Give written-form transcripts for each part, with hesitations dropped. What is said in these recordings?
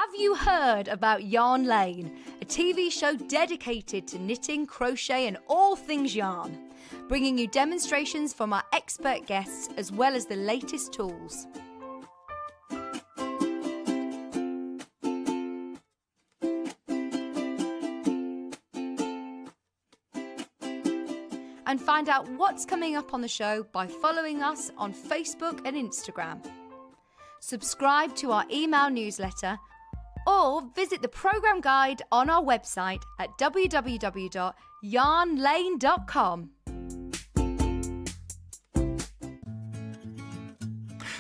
Have you heard about Yarn Lane, a TV show dedicated to knitting, crochet and all things yarn, bringing you demonstrations from our expert guests as well as the latest tools. And find out what's coming up on the show by following us on Facebook and Instagram. Subscribe to our email newsletter or visit the programme guide on our website at www.yarnlane.com.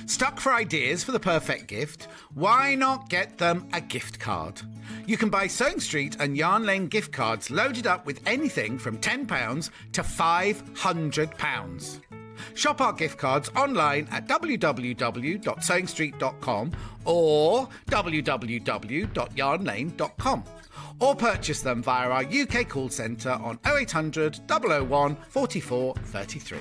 Stuck for ideas for the perfect gift? Why not get them a gift card? You can buy Sewing Street and Yarn Lane gift cards loaded up with anything from £10 to £500. Shop our gift cards online at www.sewingstreet.com or www.yarnlane.com, or purchase them via our UK call centre on 0800 001 44 33.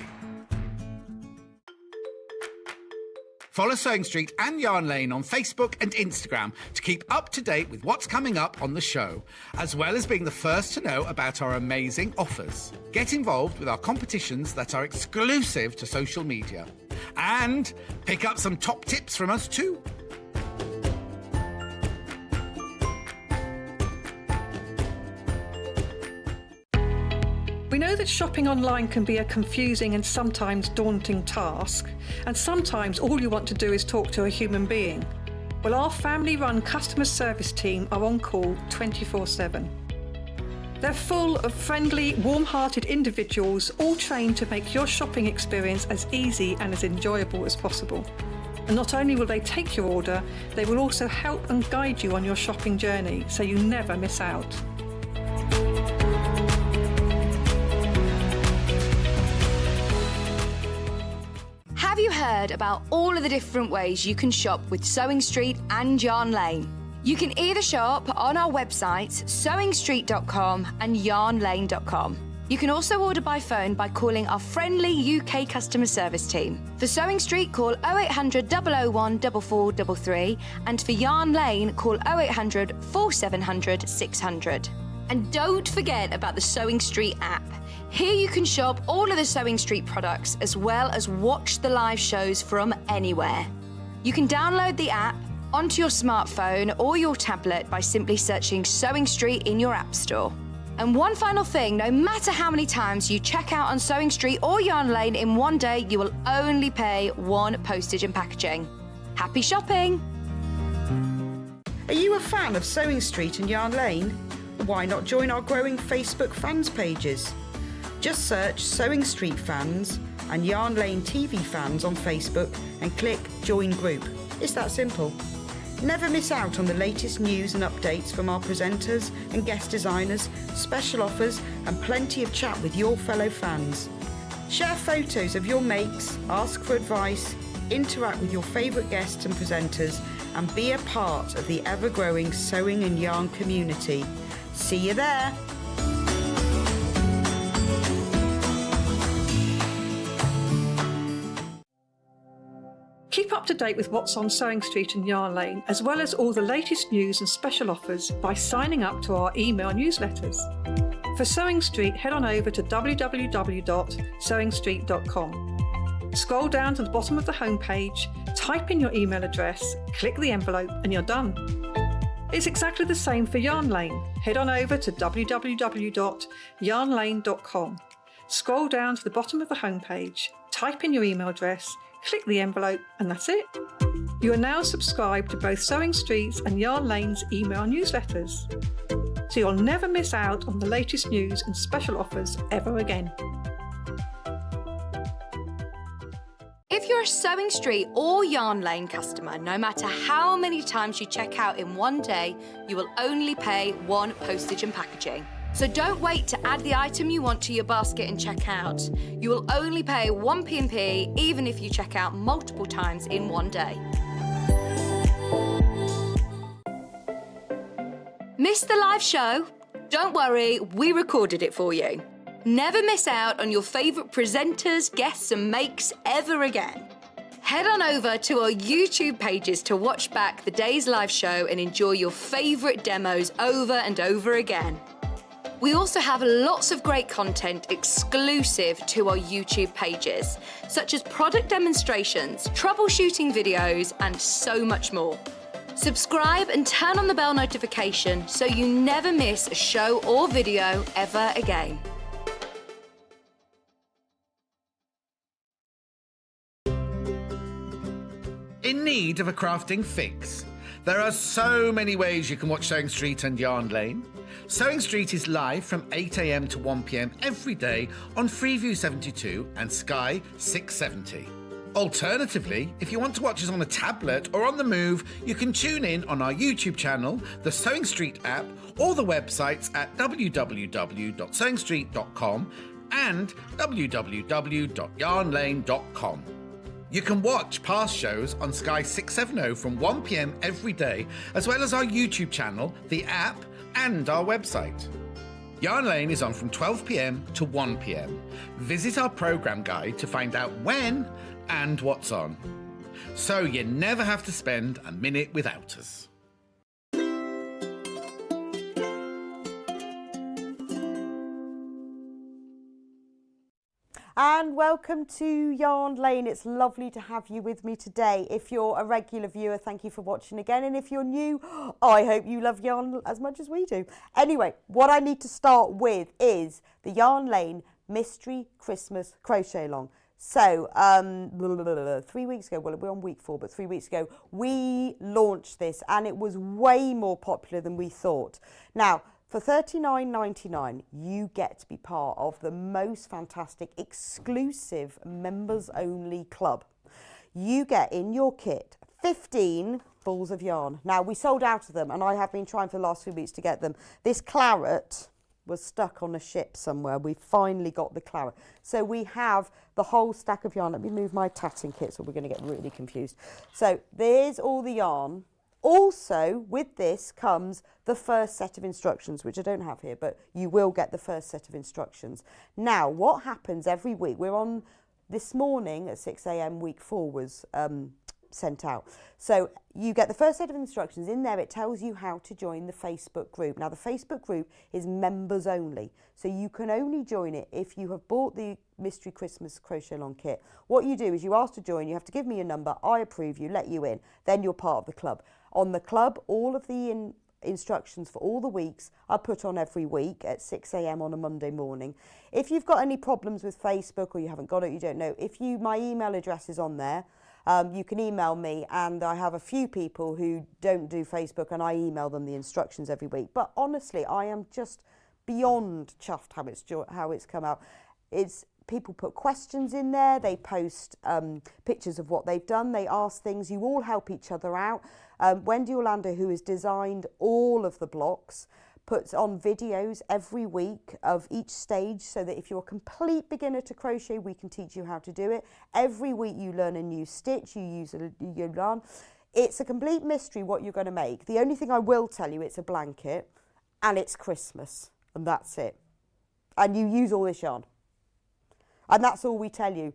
Follow Sewing Street and Yarn Lane on Facebook and Instagram to keep up to date with what's coming up on the show, as well as being the first to know about our amazing offers. Get involved with our competitions that are exclusive to social media. And pick up some top tips from us too. We know that shopping online can be a confusing and sometimes daunting task, and sometimes all you want to do is talk to a human being. Well, our family-run customer service team are on call 24/7. They're full of friendly, warm-hearted individuals, all trained to make your shopping experience as easy and as enjoyable as possible. And not only will they take your order, they will also help and guide you on your shopping journey, so you never miss out. Have you heard about all of the different ways you can shop with Sewing Street and Yarn Lane? You can either shop on our websites, sewingstreet.com and yarnlane.com. You can also order by phone by calling our friendly UK customer service team. For Sewing Street, call 0800 001 4433, and for Yarn Lane, call 0800 4700 600. And don't forget about the Sewing Street app. Here you can shop all of the Sewing Street products as well as watch the live shows from anywhere. You can download the app onto your smartphone or your tablet by simply searching Sewing Street in your app store. And one final thing, no matter how many times you check out on Sewing Street or Yarn Lane in one day, you will only pay one postage and packaging. Happy shopping! Are you a fan of Sewing Street and Yarn Lane? Why not join our growing Facebook fans pages? Just search Sewing Street Fans and Yarn Lane TV Fans on Facebook and click Join Group. It's that simple. Never miss out on the latest news and updates from our presenters and guest designers, special offers and plenty of chat with your fellow fans. Share photos of your makes, ask for advice, interact with your favourite guests and presenters, and be a part of the ever-growing sewing and yarn community. See you there! Keep up to date with what's on Sewing Street and Yarn Lane, as well as all the latest news and special offers by signing up to our email newsletters. For Sewing Street, head on over to www.sewingstreet.com. Scroll down to the bottom of the homepage, type in your email address, click the envelope, and you're done. It's exactly the same for Yarn Lane. Head on over to www.yarnlane.com. Scroll down to the bottom of the homepage, type in your email address, click the envelope, and that's it. You are now subscribed to both Sewing Street's and Yarn Lane's email newsletters, so you'll never miss out on the latest news and special offers ever again. If you're a Sewing Street or Yarn Lane customer, no matter how many times you check out in one day, you will only pay one postage and packaging. So don't wait to add the item you want to your basket and check out. You will only pay one P&P even if you check out multiple times in one day. Missed the live show? Don't worry, we recorded it for you. Never miss out on your favourite presenters, guests and makes ever again. Head on over to our YouTube pages to watch back the day's live show and enjoy your favourite demos over and over again. We also have lots of great content exclusive to our YouTube pages, such as product demonstrations, troubleshooting videos, and so much more. Subscribe and turn on the bell notification so you never miss a show or video ever again. In need of a crafting fix? There are so many ways you can watch Sewing Street and Yarn Lane. Sewing Street is live from 8 a.m. to 1 p.m. every day on Freeview 72 and Sky 670. Alternatively, if you want to watch us on a tablet or on the move, you can tune in on our YouTube channel, the Sewing Street app, or the websites at www.sewingstreet.com and www.yarnlane.com. You can watch past shows on Sky 670 from 1 p.m. every day, as well as our YouTube channel, the app, and our website. Yarn Lane is on from 12 p.m. to 1 p.m. Visit our programme guide to find out when and what's on. So you never have to spend a minute without us. And welcome to Yarn Lane. It's lovely to have you with me today. If you're a regular viewer, thank you for watching again. And if you're new, I hope you love yarn as much as we do. Anyway, what I need to start with is the Yarn Lane Mystery Christmas Crochet Along. So, 3 weeks ago, well, we're on week 4, but 3 weeks ago, we launched this and it was way more popular than we thought. Now, for $39.99, you get to be part of the most fantastic, exclusive, members-only club. You get in your kit 15 balls of yarn. Now, we sold out of them, and I have been trying for the last 2 weeks to get them. This claret was stuck on a ship somewhere. We finally got the claret. So we have the whole stack of yarn. Let me move my tatting kit, so we're going to get really confused. So there's all the yarn. Also, with this comes the first set of instructions, which I don't have here, but you will get the first set of instructions. Now, what happens every week? We're on this morning at 6 a.m. week 4 was sent out. So you get the first set of instructions. In there, it tells you how to join the Facebook group. Now, the Facebook group is members only. So you can only join it if you have bought the Mystery Christmas Crochet Along kit. What you do is you ask to join, you have to give me your number, I approve you, let you in, then you're part of the club. On the club, all of the instructions for all the weeks are put on every week at 6 a.m. on a Monday morning. If you've got any problems with Facebook or you haven't got it, you don't know, my email address is on there. You can email me, and I have a few people who don't do Facebook and I email them the instructions every week. But honestly, I am just beyond chuffed how it's come out. People put questions in there, they post pictures of what they've done, they ask things, you all help each other out. Wendy Orlando, who has designed all of the blocks, puts on videos every week of each stage so that if you're a complete beginner to crochet, we can teach you how to do it. Every week you learn a new stitch, you learn. It's a complete mystery what you're going to make. The only thing I will tell you, it's a blanket and it's Christmas, and that's it. And you use all this yarn. And that's all we tell you.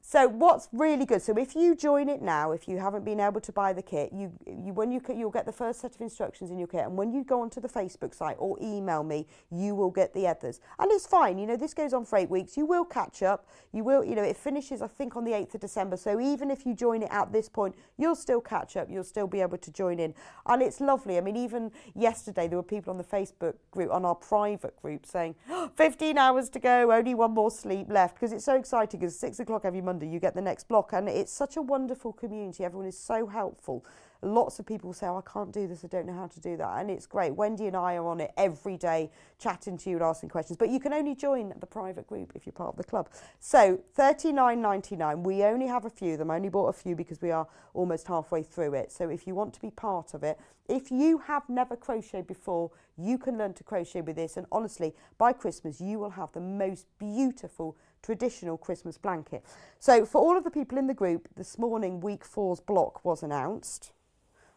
So what's really good, so if you join it now, if you haven't been able to buy the kit, you'll get the first set of instructions in your kit, and when you go onto the Facebook site or email me, you will get the others. And it's fine, this goes on for 8 weeks, you will catch up, it finishes I think on the 8th of December, so even if you join it at this point, you'll still catch up, you'll still be able to join in. And it's lovely, even yesterday there were people on the Facebook group, on our private group, saying, 15 hours to go, only one more sleep left, because it's so exciting, because 6 o'clock every Monday you get the next block, and it's such a wonderful community. Everyone is so helpful. Lots of people say, I can't do this, I don't know how to do that, and it's great. Wendy and I are on it every day, chatting to you and asking questions, but you can only join the private group if you're part of the club. So $39.99, we only have a few of them. I only bought a few because we are almost halfway through it. So if you want to be part of it, if you have never crocheted before, you can learn to crochet with this, and honestly, by Christmas you will have the most beautiful traditional Christmas blanket. So for all of the people in the group, this morning week 4's block was announced,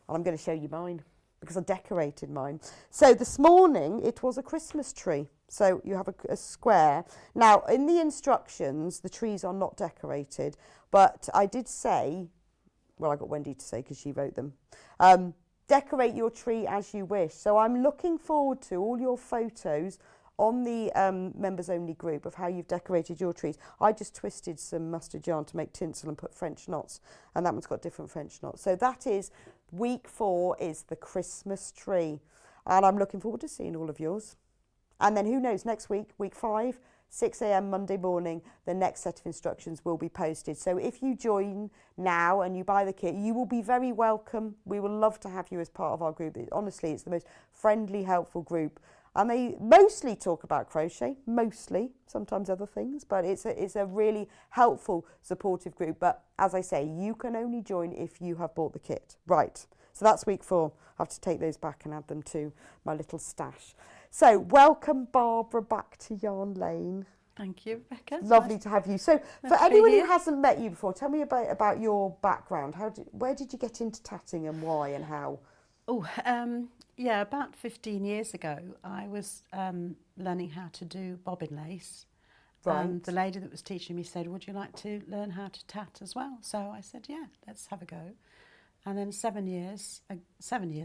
and I'm going to show you mine because I decorated mine. So this morning it was a Christmas tree. So you have a square. Now in the instructions the trees are not decorated, But I did say, well, I got Wendy to say because she wrote them, decorate your tree as you wish. So I'm looking forward to all your photos on the members only group of how you've decorated your trees. I just twisted some mustard yarn to make tinsel and put French knots, and that one's got different French knots. So that is week 4 is the Christmas tree, and I'm looking forward to seeing all of yours. And then who knows, next week, week 5, 6 a.m. Monday morning, the next set of instructions will be posted. So if you join now and you buy the kit, you will be very welcome. We will love to have you as part of our group. Honestly, it's the most friendly, helpful group. And they mostly talk about crochet, mostly, sometimes other things, but it's a really helpful, supportive group. But as I say, you can only join if you have bought the kit. Right, so that's week 4. I have to take those back and add them to my little stash. So welcome, Barbara, back to Yarn Lane. Thank you, Rebecca. Lovely to have you. So Nice for to be anyone who here. hasn't met you before, tell me about your background. Where did you get into tatting and why and how? Oh, yeah, about 15 years ago, I was learning how to do bobbin lace. Right. And the lady that was teaching me said, would you like to learn how to tat as well? So I said, yeah, let's have a go. And then 7 years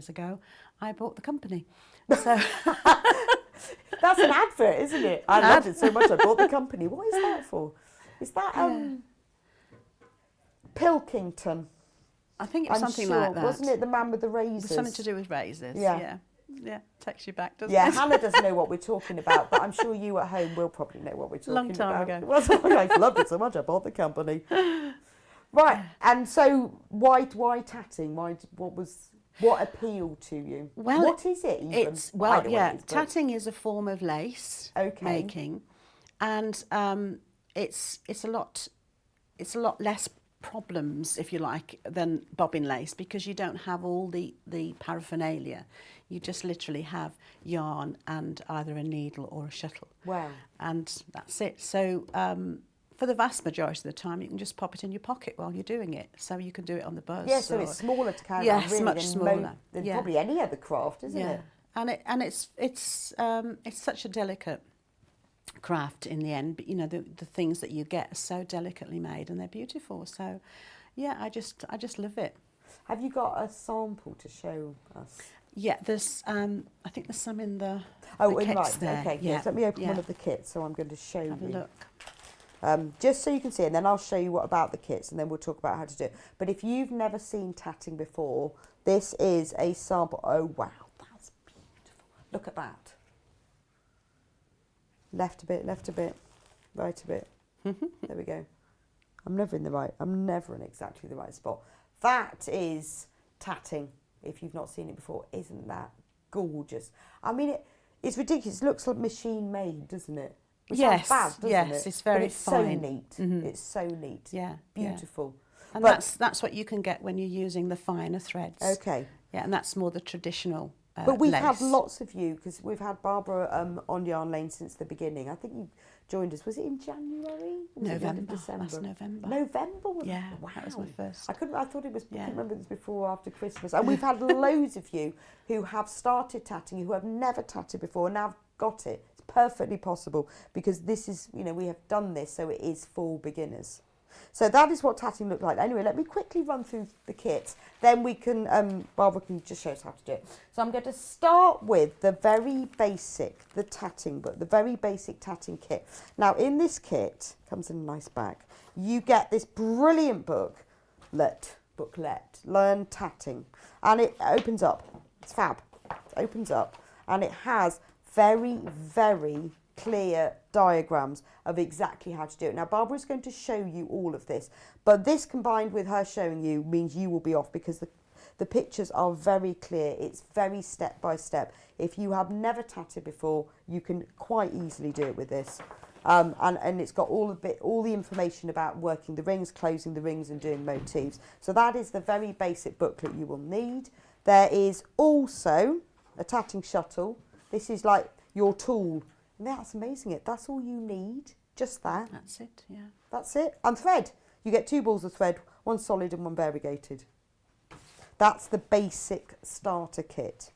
ago, I bought the company. So That's an advert, isn't it? I loved it so much I bought the company. What is that for? Is that Pilkington? I think it was I'm something sure. like that. Wasn't it the man with the It razors? was something to do with razors. Yeah. Yeah, takes you back, doesn't Yeah, it? Hannah doesn't know what we're talking about, but I'm sure you at home will probably know what we're talking Long time about. ago. Well, I loved it so much I bought the company. Right, and so why tatting? What appealed to you? Well, what is it even? It's I well, know what yeah. it is, but- Tatting is a form of lace Okay. making, and it's a lot less problems, if you like, than bobbin lace because you don't have all the paraphernalia. You just literally have yarn and either a needle or a shuttle. Wow. And that's it. So for the vast majority of the time, you can just pop it in your pocket while you're doing it. So you can do it on the bus. Yeah, so it's smaller to carry Yes, around really much than, smaller. than Yeah. probably any other craft, isn't it? And it's such a delicate craft in the end. But you know the things that you get are so delicately made and they're beautiful. So yeah, I just love it. Have you got a sample to show us? Yeah, there's I think there's some in the Oh, kits right. there. Okay, Yeah. yes. Let me open one yeah. of the kits, so I'm going to show Have a you. look. Just so you can see, and then I'll show you what about the kits, and then we'll talk about how to do it. But if you've never seen tatting before, this is a sample. Oh wow, that's beautiful! Look at that. Left a bit, right a bit. There we go. I'm never in exactly the right spot. That is tatting. If you've not seen it before, isn't that gorgeous? I mean, it's ridiculous. It looks like machine made, doesn't it? Which Yes, sounds bad, doesn't yes, it? it's very but it's fine. so neat. It's so neat. Yeah, Beautiful. And But- that's what you can get when you're using the finer threads. Okay. Yeah, and that's more the traditional But we've lace. had lots of you, because we've had Barbara on Yarn Lane since the beginning. I think you joined us, was it in January? Or was it the end of November. December? Last November. November? Was Yeah, it? Wow. that was my first. I thought it was, I Yeah. couldn't remember it was before or after Christmas. And we've had loads of you who have started tatting, who have never tatted before and now have got it. It's perfectly possible because this is, we have done this, so it is for beginners. So that is what tatting looked like. Anyway, let me quickly run through the kit. Then we can, Barbara can just show us how to do it. So I'm going to start with the very basic, the tatting book, the very basic tatting kit. Now in this kit, comes in a nice bag, you get this brilliant booklet, Learn Tatting. And it opens up. It's fab. It opens up and it has very, very clear diagrams of exactly how to do it. Now Barbara's going to show you all of this, but this combined with her showing you means you will be off because the pictures are very clear. It's very step by step. If you have never tatted before, you can quite easily do it with this. And it's got all the information about working the rings, closing the rings and doing motifs. So that is the very basic booklet you will need. There is also a tatting shuttle. This is like your tool. And that's amazing. That's all you need. Just that. That's it, yeah. That's it. And thread. You get 2 balls of thread, one solid and one variegated. That's the basic starter kit.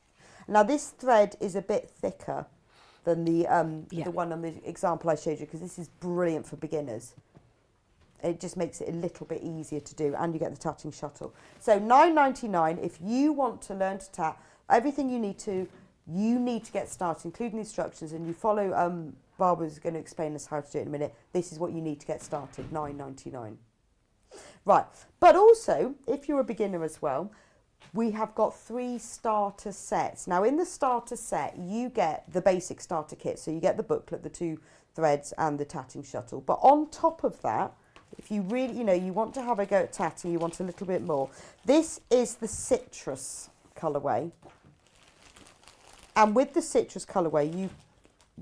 Now this thread is a bit thicker than the one on the example I showed you because this is brilliant for beginners. It just makes it a little bit easier to do, and you get the tatting shuttle. So £9.99 if you want to learn to tat. Everything you need to get started, including the instructions, and you follow. Barbara's going to explain us how to do it in a minute. This is what you need to get started. £9.99. Right, but also if you're a beginner as well, we have got 3 starter sets. Now in the starter set you get the basic starter kit, so you get the booklet, the 2 threads and the tatting shuttle. But on top of that, if you really, you want to have a go at tatting, you want a little bit more, this is the citrus colourway. And with the citrus colourway,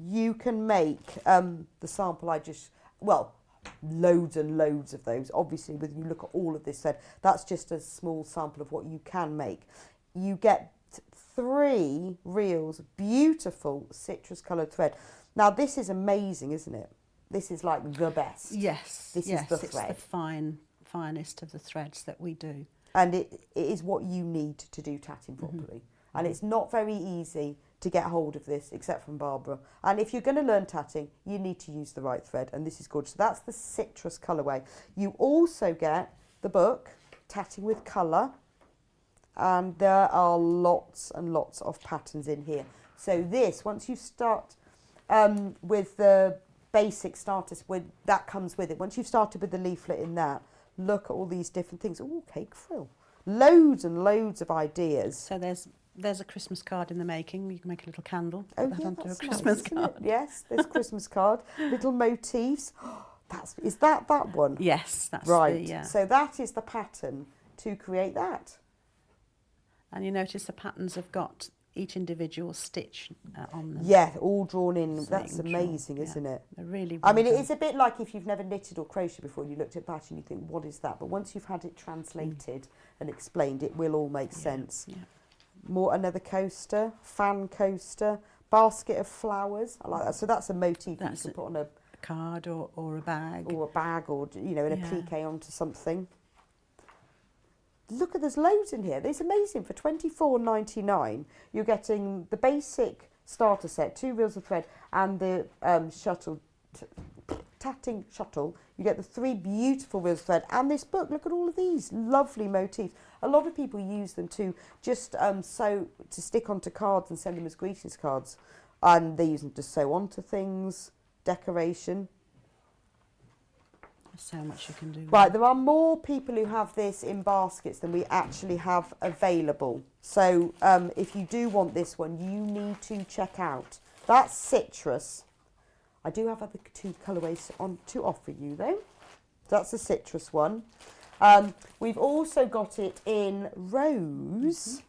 you can make the sample loads and loads of those. Obviously, when you look at all of this thread, that's just a small sample of what you can make. You get 3 reels of beautiful citrus coloured thread. Now, this is amazing, isn't it? This is like the best. Yes, This is the thread. It's the finest of the threads that we do. And it is what you need to do tatting properly. And it's not very easy to get hold of this, except from Barbara. And if you're going to learn tatting, you need to use the right thread, and this is gorgeous. So that's the citrus colourway. You also get the book, Tatting with Colour, and there are lots and lots of patterns in here. So this, once you start with the basic starters, that comes with it. Once you've started with the leaflet in that, look at all these different things. Oh, cake frill. Loads and loads of ideas. So there's a Christmas card in the making. You can make a little candle. Oh, put that yeah, onto a that's Christmas nice, isn't card. it? Yes, there's Christmas card. Little motifs. Is that one? Yes, that's right. the, So that is the pattern to create that. And you notice the patterns have got each individual stitch on them. Yeah, all drawn in. So That's you can draw, amazing, isn't it? They're really I mean, well it done. is a bit like if you've never knitted or crocheted before and you looked at pattern, you think, what is that? But once you've had it translated and explained, it will all make sense. Yeah. Another coaster, fan coaster, basket of flowers. I like that. So that's a motif that you can put on a card or a bag. Or a bag, or in a Yeah. plique onto something. Look, there's loads in here. It's amazing. For £24.99, you're getting the basic starter set, 2 reels of thread, and the tatting shuttle. You get the 3 beautiful reels of thread and this book. Look at all of these lovely motifs. A lot of people use them to just to stick onto cards and send them as greetings cards, and they use them to sew onto things, decoration. There's so much you can do. Right, there are more people who have this in baskets than we actually have available. So if you do want this one, you need to check out. That's citrus. I do have other 2 colourways to offer you though. That's the citrus one. We've also got it in rose.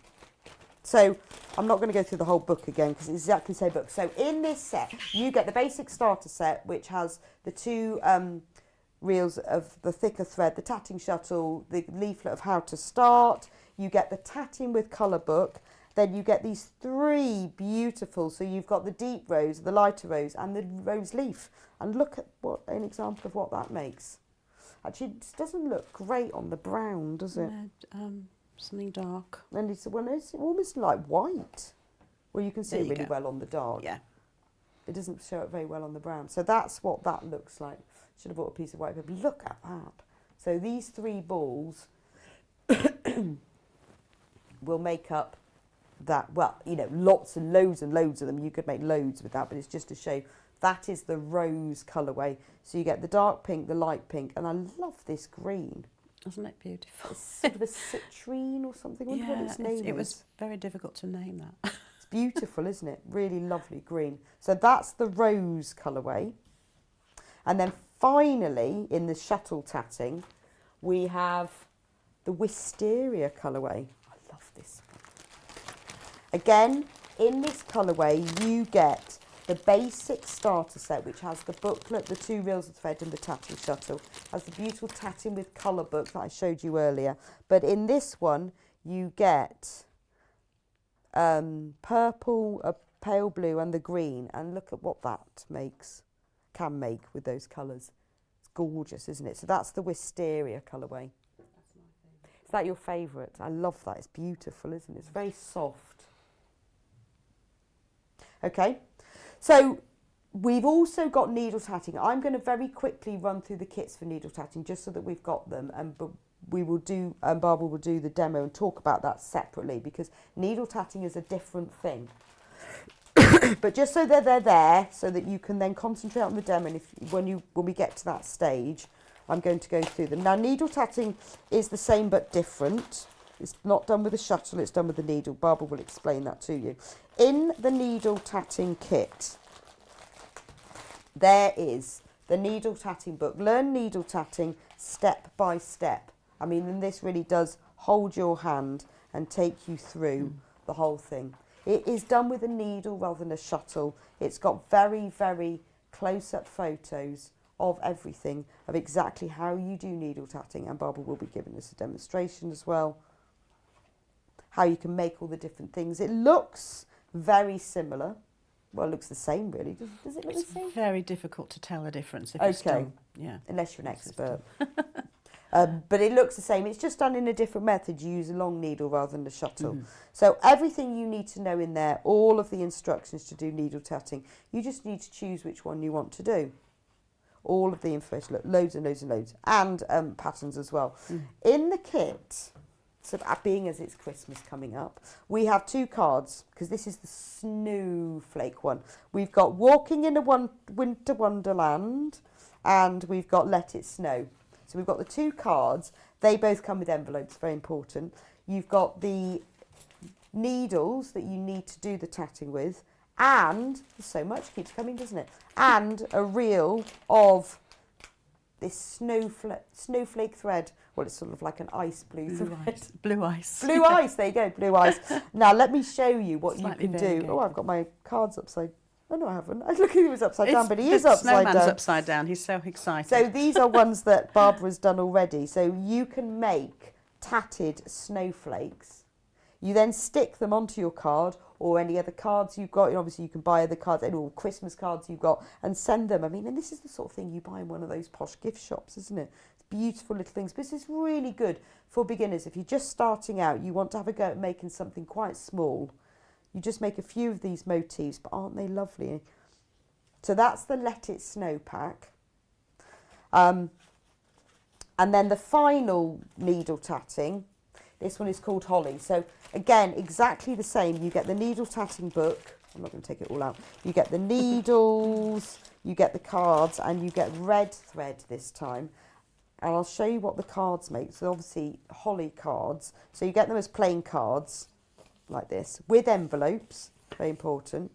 So I'm not going to go through the whole book again because it's exactly the same book. So in this set, you get the basic starter set, which has the 2 reels of the thicker thread, the tatting shuttle, the leaflet of how to start. You get the tatting with colour book. Then you get these 3 beautiful, so you've got the deep rose, the lighter rose, and the rose leaf. And look at what an example of what that makes. Actually, it doesn't look great on the brown, does it? No, something dark. And it's almost like white. Well, you can see There it you really go. well on the dark. Yeah. It doesn't show it very well on the brown. So that's what that looks like. Should have bought a piece of white paper. Look at that. So these 3 balls will make up that. Well, lots and loads of them. You could make loads with that, but it's just to show that is the rose colourway. So you get the dark pink, the light pink, and I love this green. Isn't it beautiful? It's sort of a citrine or something. I wonder what its name is. It was very difficult to name that. It's beautiful, isn't it? Really lovely green. So that's the rose colourway. And then finally, in the shuttle tatting, we have the wisteria colourway. I love this one. Again, in this colourway, you get the basic starter set, which has the booklet, the 2 reels of thread, and the tatting shuttle. Has the beautiful tatting with colour book that I showed you earlier. But in this one, you get purple, a pale blue, and the green. And look at what that can make with those colours. It's gorgeous, isn't it? So that's the wisteria colourway. That's my favourite. Is that your favourite? I love that. It's beautiful, isn't it? It's very soft. Okay, so We've also got needle tatting. I'm going to very quickly run through the kits for needle tatting just so that we've got them, and we will do, Barbara will do the demo and talk about that separately, because needle tatting is a different thing. But just so they're there, so that you can then concentrate on the demo, and when we get to that stage, I'm going to go through them. Now, needle tatting is the same but different. It's not done with a shuttle, it's done with the needle. Barbara will explain that to you. In the needle tatting kit, there is the needle tatting book. Learn needle tatting step by step. I mean, and this really does hold your hand and take you through the whole thing. It is done with a needle rather than a shuttle. It's got very, very close-up photos of everything, of exactly how you do needle tatting, and Barbara will be giving us a demonstration as well, how you can make all the different things. It looks very similar. Well, it looks the same, really. Does it look the same? It's very difficult to tell the difference if it's done. Yeah. Unless you're an expert. But it looks the same. It's just done in a different method. You use a long needle rather than a shuttle. So everything you need to know in there, all of the instructions to do needle tatting, you just need to choose which one you want to do. All of the information, look, loads and loads and loads, and patterns as well. In the kit, so being as it's Christmas coming up, we have 2 cards, because this is the snowflake one. We've got Walking in a Winter Wonderland, and we've got Let It Snow. So we've got the 2 cards. They both come with envelopes, very important. You've got the needles that you need to do the tatting with, and so much keeps coming, doesn't it? And a reel of this snowflake thread. Well, it's sort of like an ice blue thread. Blue ice. Blue ice, there you go, blue ice. Now, let me show you what Slightly you can do. variegated. Oh, I've got my cards upside. Oh, no, I haven't. I look at him, upside down, but he is upside Snowman's down. upside down. He's so excited. So these are ones that Barbara's done already. So you can make tatted snowflakes. You then stick them onto your card, or any other cards you've got. Obviously, you can buy other cards, any Christmas cards you've got, and send them. I mean, and this is the sort of thing you buy in one of those posh gift shops, isn't it? It's beautiful little things. But this is really good for beginners. If you're just starting out, you want to have a go at making something quite small. You just make a few of these motifs, but aren't they lovely? So that's the Let It Snow pack. And then the final needle tatting, this one is called Holly. So again, exactly the same. You get the needle tatting book. I'm not going to take it all out. You get the needles, you get the cards, and you get red thread this time. And I'll show you what the cards make. So obviously Holly cards. So you get them as plain cards, like this, with envelopes, very important.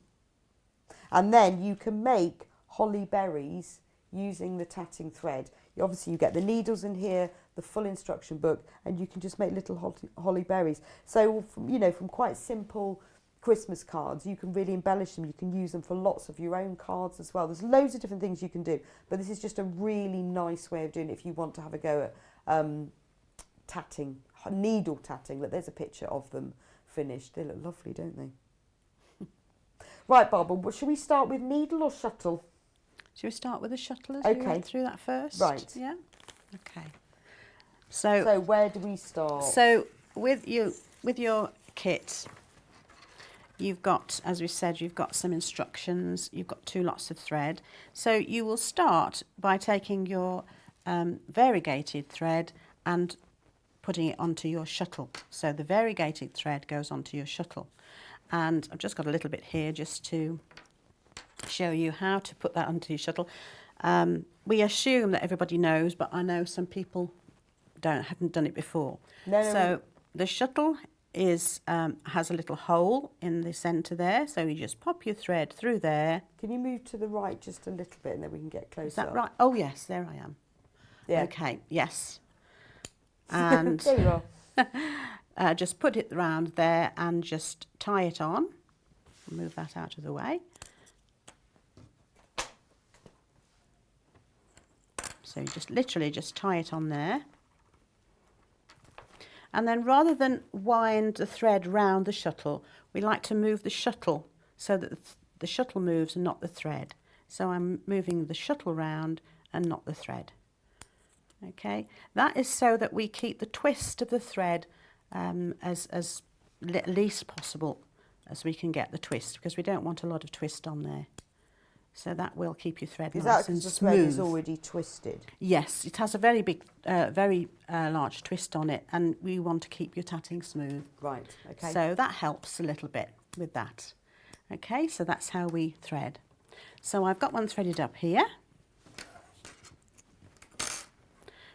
And then you can make holly berries using the tatting thread. Obviously you get the needles in here, the full instruction book, and you can just make little holly berries. So from quite simple Christmas cards, you can really embellish them. You can use them for lots of your own cards as well. There's loads of different things you can do, but this is just a really nice way of doing it if you want to have a go at tatting, needle tatting. Look, there's a picture of them finished. They look lovely, don't they? Right, Barbara, should we start with needle or shuttle? Should we start with the shuttle as Okay. we went through that first? Right. Yeah. Okay. So where do we start? So with your kit, you've got, as we said, you've got some instructions. You've got 2 lots of thread. So you will start by taking your variegated thread and putting it onto your shuttle. So the variegated thread goes onto your shuttle. And I've just got a little bit here just to show you how to put that onto your shuttle. We assume that everybody knows, but I know some people haven't done it before. So the shuttle has a little hole in the centre there, so you just pop your thread through there. Can you move to the right just a little bit and then we can get closer? Is that right? Oh yes, there I am. Yeah. Okay, yes. And there you are. just put it round there and just tie it on. Move that out of the way. So you just literally just tie it on there. And then rather than wind the thread round the shuttle, we like to move the shuttle so that the shuttle moves and not the thread. So I'm moving the shuttle round and not the thread. Okay, that is so that we keep the twist of the thread as least possible as we can get the twist, because we don't want a lot of twist on there. So that will keep your thread Is nice that and because the thread is smooth. already twisted? Yes, it has a very big, very large twist on it, and we want to keep your tatting smooth. Right, okay. So that helps a little bit with that. Okay, so that's how we thread. So I've got one threaded up here.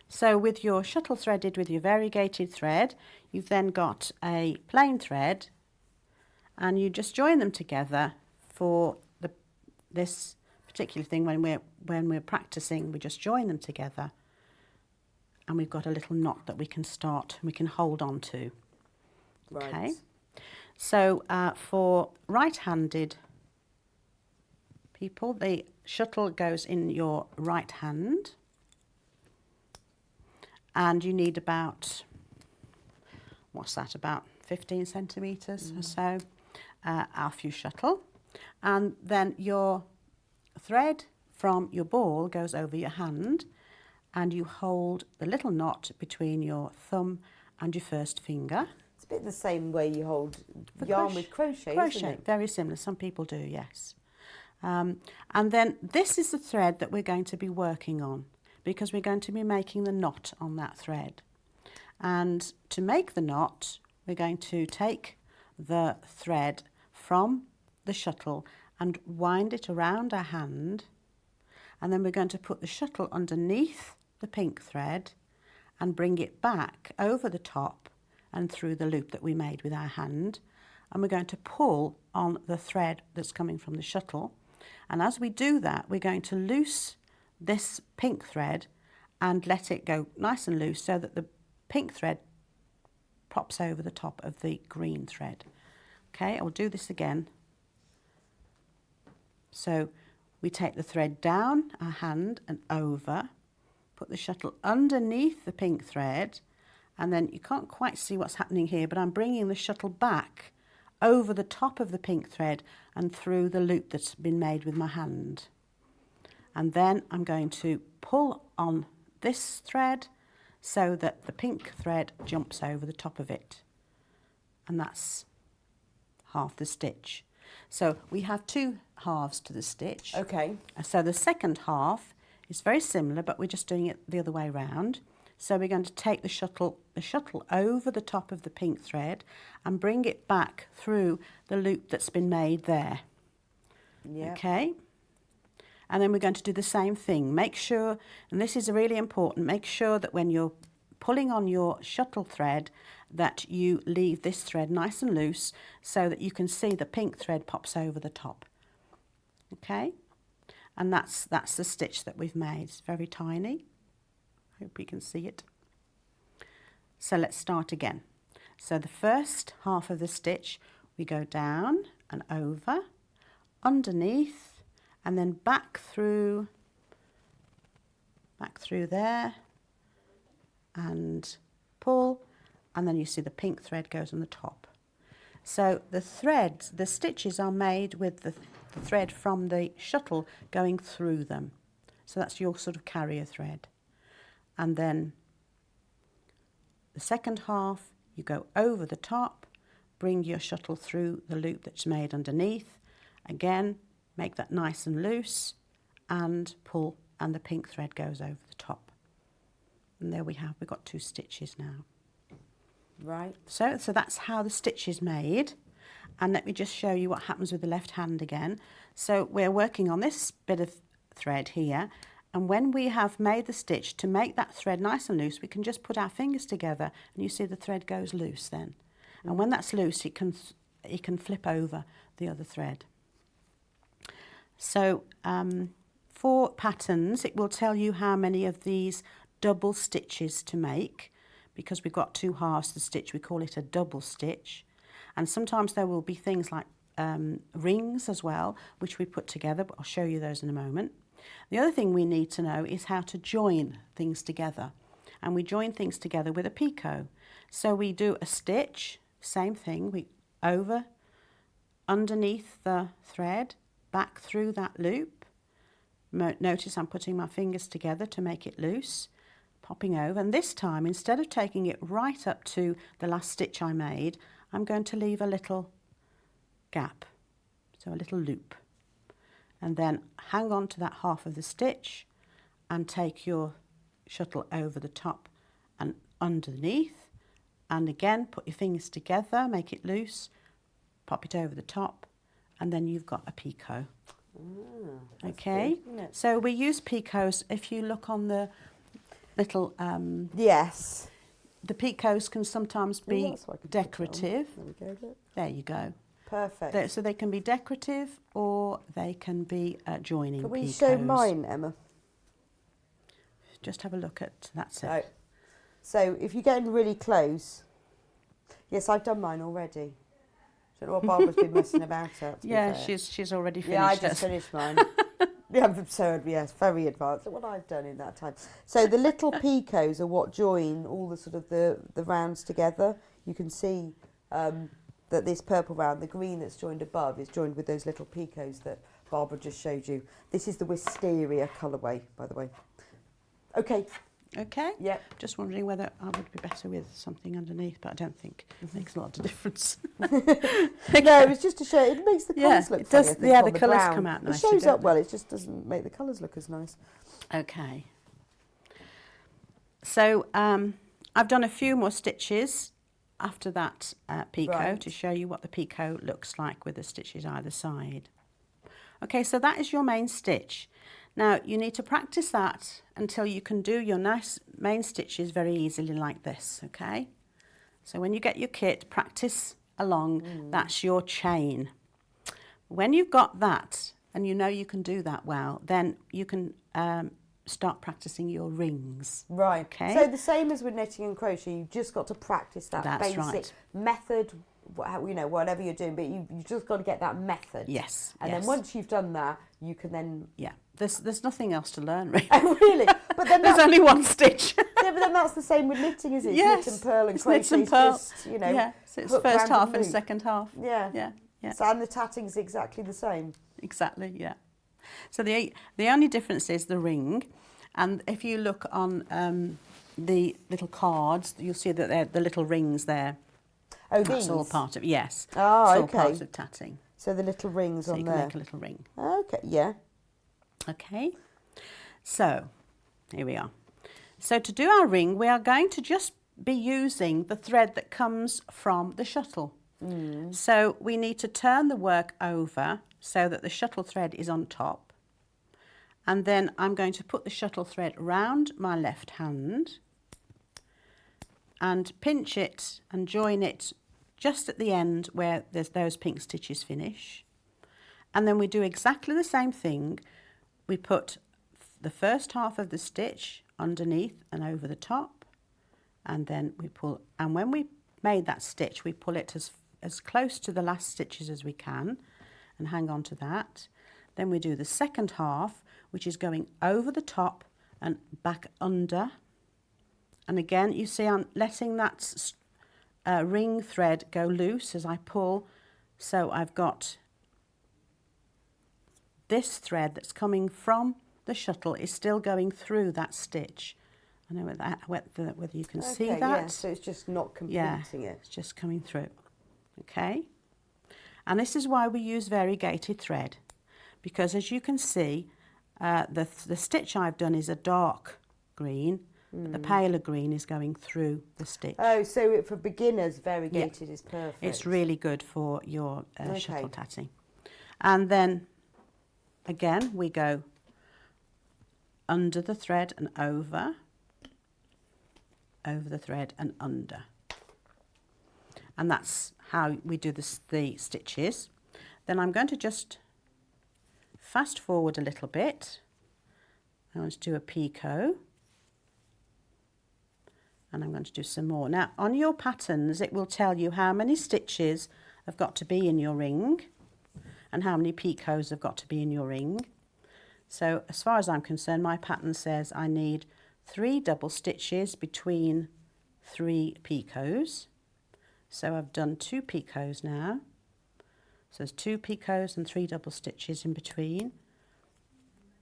So with your shuttle threaded with your variegated thread, you've then got a plain thread, and you just join them together for this particular thing. When we're practicing, we just join them together, and we've got a little knot that we can hold on to. Right. Okay. So for right-handed people, the shuttle goes in your right hand, and you need about, what's that, about 15 centimetres or so off your shuttle. And then your thread from your ball goes over your hand, and you hold the little knot between your thumb and your first finger. It's a bit the same way you hold yarn with crochet, isn't it? Very similar. Some people do, yes. And then this is the thread that we're going to be working on, because we're going to be making the knot on that thread. And to make the knot, we're going to take the thread from the shuttle and wind it around our hand, and then we're going to put the shuttle underneath the pink thread and bring it back over the top and through the loop that we made with our hand, and we're going to pull on the thread that's coming from the shuttle. And as we do that, we're going to loose this pink thread and let it go nice and loose so that the pink thread pops over the top of the green thread. Okay, I'll do this again. So we take the thread down our hand and over, put the shuttle underneath the pink thread, and then you can't quite see what's happening here, but I'm bringing the shuttle back over the top of the pink thread and through the loop that's been made with my hand. And then I'm going to pull on this thread so that the pink thread jumps over the top of it. And that's half the stitch. So we have two halves to the stitch. Okay. So the second half is very similar, but we're just doing it the other way round. So we're going to take the shuttle over the top of the pink thread and bring it back through the loop that's been made there. Yeah. Okay. And then we're going to do the same thing. Make sure, and this is really important, make sure that when you're pulling on your shuttle thread that you leave this thread nice and loose so that you can see the pink thread pops over the top. Okay? And that's the stitch that we've made. It's very tiny. Hope you can see it. So let's start again. So the first half of the stitch, we go down and over, underneath, and then back through there, and pull, and then you see the pink thread goes on the top. So the stitches are made with the thread from the shuttle going through them. So that's your sort of carrier thread. And then the second half, you go over the top, bring your shuttle through the loop that's made underneath. Again, make that nice and loose and pull, and the pink thread goes over the top. And there we have, we've got two stitches now. Right. So that's how the stitch is made. And let me just show you what happens with the left hand again. So we're working on this bit of thread here, and when we have made the stitch, to make that thread nice and loose, we can just put our fingers together, and you see the thread goes loose then. And when that's loose, it can flip over the other thread. So for patterns, it will tell you how many of these double stitches to make, because we've got two halves to the stitch. We call it a double stitch. And sometimes there will be things like rings as well, which we put together, but I'll show you those in a moment. The other thing we need to know is how to join things together. And we join things together with a picot. So we do a stitch, same thing, we over, underneath the thread, back through that loop. Notice I'm putting my fingers together to make it loose, popping over. And this time, instead of taking it right up to the last stitch I made, I'm going to leave a little gap, so a little loop. and then hang on to that half of the stitch and take your shuttle over the top and underneath, and again put your fingers together, make it loose, pop it over the top, and then you've got a picot. Okay, good, so we use picots. If you look on the little Yes. the picots can sometimes be that's what I can put it on. decorative. There we go. Look. There you go. Perfect. So they can be decorative or they can be joining Can we picots. show mine, Emma? Just have a look at, that's it. Right. So if you're getting really close, yes, I've done mine already. Don't know what Barbara's been messing about at. To be Yeah, fair. she's already finished. Yeah, I just hers. finished mine. Yeah, I'm absurd. Yes, very advanced. Look what I've done in that time. So the little picots are what join all the sort of the rounds together. You can see that this purple round, the green that's joined above, is joined with those little picots that Barbara just showed you. This is the wisteria colourway, by the way. Okay. Okay. Yeah. Just wondering whether I would be better with something underneath, but I don't think it makes a lot of difference. No, it was just to show. It makes the colours look it funny, does. I think, Yeah, on the colours brown. come out It nicely. shows don't up well. It just doesn't make the colours look as nice. they? Okay. So I've done a few more stitches after that picot Right. to show you what the picot looks like with the stitches either side. Okay, so that is your main stitch. Now you need to practice that until you can do your nice main stitches very easily like this, okay? So when you get your kit, practice along, that's your chain. When you've got that and you know you can do that well, then you can start practicing your rings. Right. Okay. So the same as with knitting and crochet, you've just got to practice that That's basic right. method, whatever you're doing, but you've just got to get that method. Yes. And yes. then once you've done that, you can then... Yeah, there's nothing else to learn really. Oh, really? But then There's that's, only one stitch. yeah, but then that's the same with knitting, is it? It's Yes, knit and purl, and it's knit crochet and purl. just, you know... Yeah, so it's hook first round half and loop. second half. Yeah. Yeah, yeah. So, and the tatting's exactly the same. Exactly, yeah. So the only difference is the ring, and if you look on the little cards, you'll see that they're the little rings there. Oh, That's these? all part of, yes. Oh, it's all okay. part of tatting. So the little rings So on you can there. make a little ring. Okay, yeah. Okay, so here we are. So to do our ring, we are going to just be using the thread that comes from the shuttle. So we need to turn the work over so that the shuttle thread is on top. And then I'm going to put the shuttle thread round my left hand and pinch it and join it just at the end where there's those pink stitches finish. And then we do exactly the same thing. We put the first half of the stitch underneath and over the top, and then we pull, and when we made that stitch, we pull it as close to the last stitches as we can and hang on to that. Then we do the second half, which is going over the top and back under. And again, you see I'm letting that ring thread go loose as I pull. So I've got this thread that's coming from the shuttle is still going through that stitch. I know whether you can see Okay, that. yeah, so it's just not Yeah, completing it. it's just coming through. Okay, and this is why we use variegated thread, because as you can see, the stitch I've done is a dark green, but the paler green is going through the stitch. Oh, so for beginners, variegated is perfect. It's really good for your Okay. shuttle tatting. And then again we go under the thread and over the thread and under. And that's how we do the stitches. Then I'm going to just fast forward a little bit. I want to do a picot. And I'm going to do some more. Now, on your patterns, it will tell you how many stitches have got to be in your ring and how many picots have got to be in your ring. So, as far as I'm concerned, my pattern says I need 3 double stitches between 3 picots. So I've done 2 picots now. So there's 2 picots and 3 double stitches in between.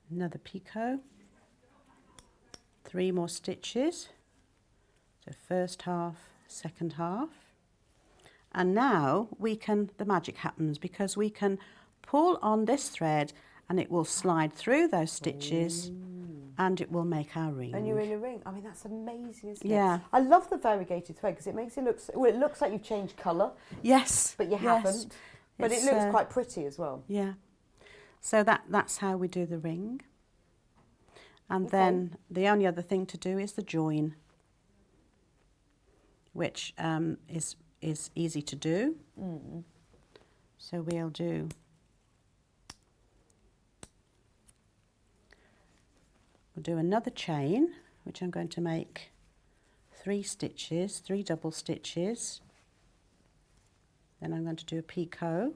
Another picot. 3 more stitches. So first half, second half. And now the magic happens, because we can pull on this thread and it will slide through those stitches and it will make our ring. And you're in a ring. I mean, that's amazing, isn't Yeah. it? I love the variegated thread because it makes it look, well, it looks like you've changed colour, Yes. but you yes. haven't. But it It's, looks quite pretty as well. Yeah. So that's how we do the ring. And Okay. then the only other thing to do is the join, which is easy to do. So we'll do another chain, which I'm going to make 3 stitches, 3 double stitches. Then I'm going to do a picot.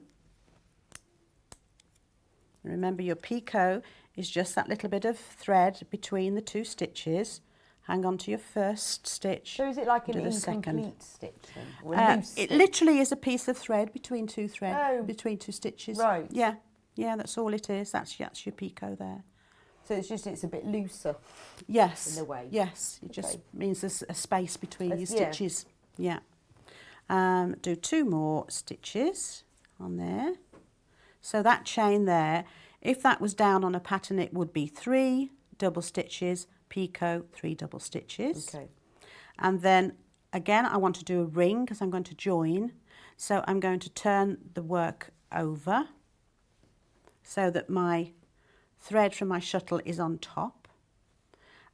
Remember, your picot is just that little bit of thread between the 2 stitches. Hang on to your first stitch. So is it like an do the incomplete second. stitch then? Or a loose It stitch? literally is a piece of thread between 2 Oh. between 2 stitches. Right. Yeah, that's all it is. That's your picot there. So it's a bit looser. Yes. In a way. Yes, it just Okay. means there's a space between your Yeah. stitches. Yeah. Do 2 more stitches on there. So that chain there, if that was down on a pattern, it would be 3 double stitches, picot, 3 double stitches. Okay. And then again, I want to do a ring because I'm going to join. So I'm going to turn the work over so that my thread from my shuttle is on top.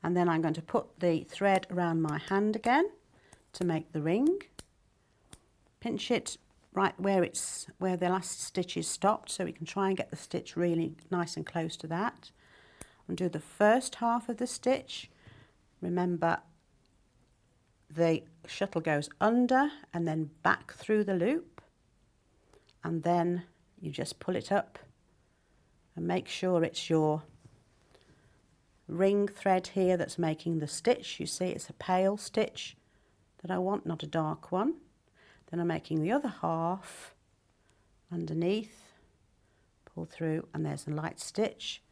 And then I'm going to put the thread around my hand again to make the ring. Pinch it right where the last stitch is stopped, so we can try and get the stitch really nice and close to that. And do the first half of the stitch. Remember, the shuttle goes under and then back through the loop, and then you just pull it up and make sure it's your ring thread here that's making the stitch. You see, it's a pale stitch that I want, not a dark one. Then I'm making the other half underneath, pull through, and there's a light stitch.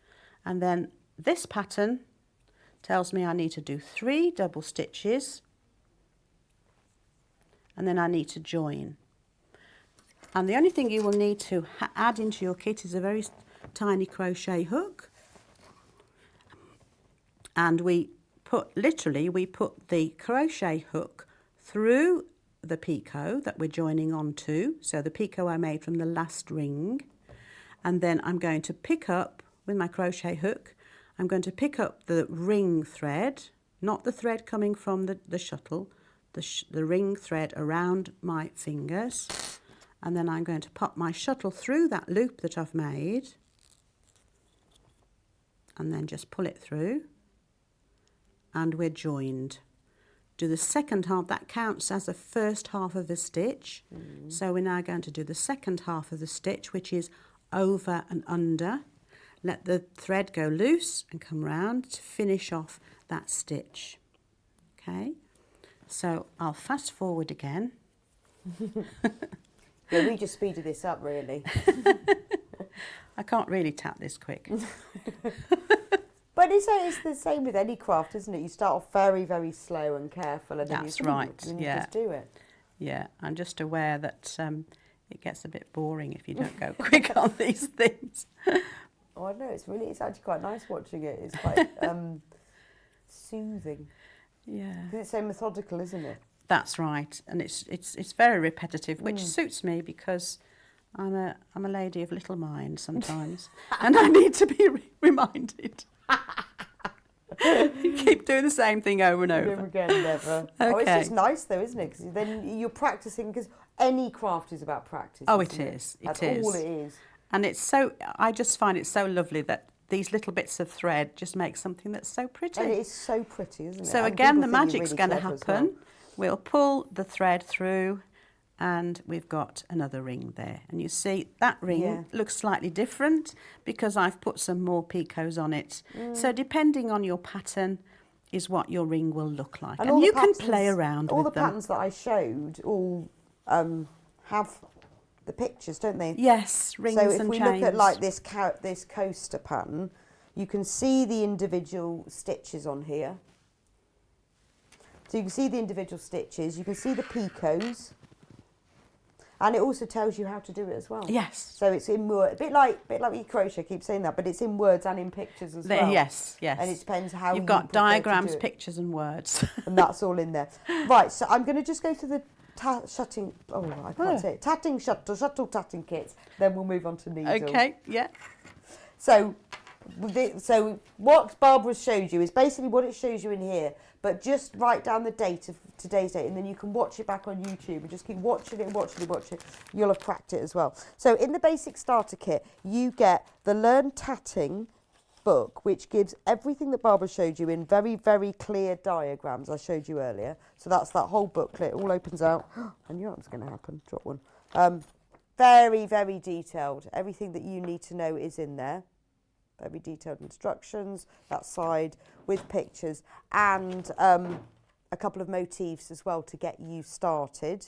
And then this pattern tells me I need to do 3 double stitches, and then I need to join. And the only thing you will need to add into your kit is a very tiny crochet hook. And we put the crochet hook through the picot that we're joining onto, so the picot I made from the last ring, and then I'm going to pick up with my crochet hook, I'm going to pick up the ring thread, not the thread coming from the shuttle, the ring thread around my fingers, and then I'm going to pop my shuttle through that loop that I've made, and then just pull it through, and we're joined. Do the second half, that counts as the first half of the stitch. So we're now going to do the second half of the stitch, which is over and under. Let the thread go loose and come round to finish off that stitch. Okay, so I'll fast forward again. Yeah, we just speeded this up, really. I can't really tap this quick. But it's the same with any craft, isn't it? You start off very, very slow and careful, and then That's you right, and yeah. you just do it. Yeah, I'm just aware that it gets a bit boring if you don't go quick on these things. Oh, I know, it's actually quite nice watching it. It's quite soothing. Yeah. 'Cause it's so methodical, isn't it? That's right, and it's very repetitive, which suits me because I'm a lady of little mind sometimes, and I need to be reminded. You keep doing the same thing over and Never over. again, never. Oh, it's Okay. just nice though, isn't it? Because then you're practicing, because any craft is about practice. Oh, it isn't is. It That's is. all it is. And I just find it so lovely that these little bits of thread just make something that's so pretty. And it is so pretty, isn't it? So And again, people the think you're magic's really going to clever as happen. well. We'll pull the thread through, and we've got another ring there. And you see that ring Yeah. looks slightly different because I've put some more picots on it. So depending on your pattern is what your ring will look like. And all the you can patterns- play around all with the them. patterns that I showed all have the pictures, don't they? Yes, rings So if and we chains. look at like this coaster pattern, you can see the individual stitches on here. So you can see the individual stitches, you can see the picots, And it also tells you how to do it as well. Yes. So it's in word, a bit like your crochet, I keep saying that, but it's in words and in pictures as well. Yes, yes. And it depends how you've got prefer to diagrams, do it. pictures and words. And that's all in there. Right, so I'm going to just go through the tatting shuttle tatting kits. Then we'll move on to needle. Okay, yeah. So what Barbara showed you is basically what it shows you in here, but just write down the date of today's date, and then you can watch it back on YouTube and just keep watching it. You'll have cracked it as well. So in the basic starter kit, you get the Learn Tatting book, which gives everything that Barbara showed you in very, very clear diagrams I showed you earlier. So that's that whole booklet. It all opens out. I knew that was going to happen. Drop one. Very, very detailed. Everything that you need to know is in there. Very detailed instructions, that side with pictures, and a couple of motifs as well to get you started.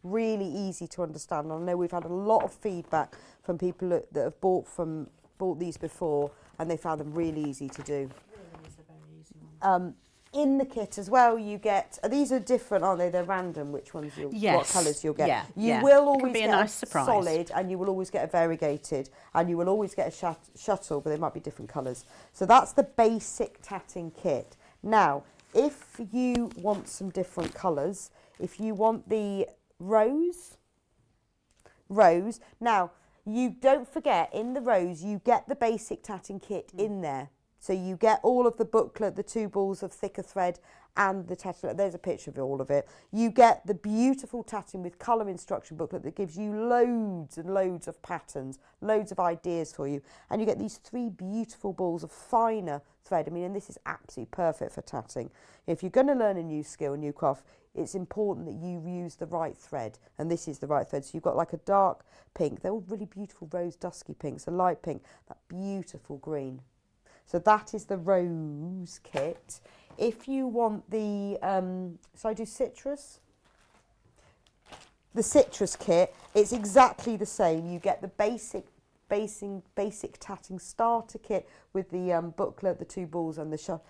Really easy to understand. I know we've had a lot of feedback from people that have bought these before, and they found them really easy to do. Really is a very easy one. In the kit as well, you get, these are different, aren't they? They're random which ones what colours you'll get. Yeah, you will always be get a nice surprise. Solid, and you will always get a variegated, and you will always get a shuttle, but they might be different colours. So that's the basic tatting kit. Now, if you want some different colours, if you want the rose, now you don't forget, in the rose you get the basic tatting kit in there. So you get all of the booklet, the 2 balls of thicker thread, and the tatting. There's a picture of all of it. You get the beautiful tatting with colour instruction booklet that gives you loads and loads of patterns, loads of ideas for you. And you get these 3 beautiful balls of finer thread. I mean, and this is absolutely perfect for tatting. If you're going to learn a new skill, a new craft, it's important that you use the right thread. And this is the right thread. So you've got like a dark pink. They're all really beautiful rose dusky pinks, a light pink, that beautiful green. So that is the rose kit. If you want the, so I do citrus. The citrus kit, it's exactly the same. You get the basic tatting starter kit with the booklet, the 2 balls, and the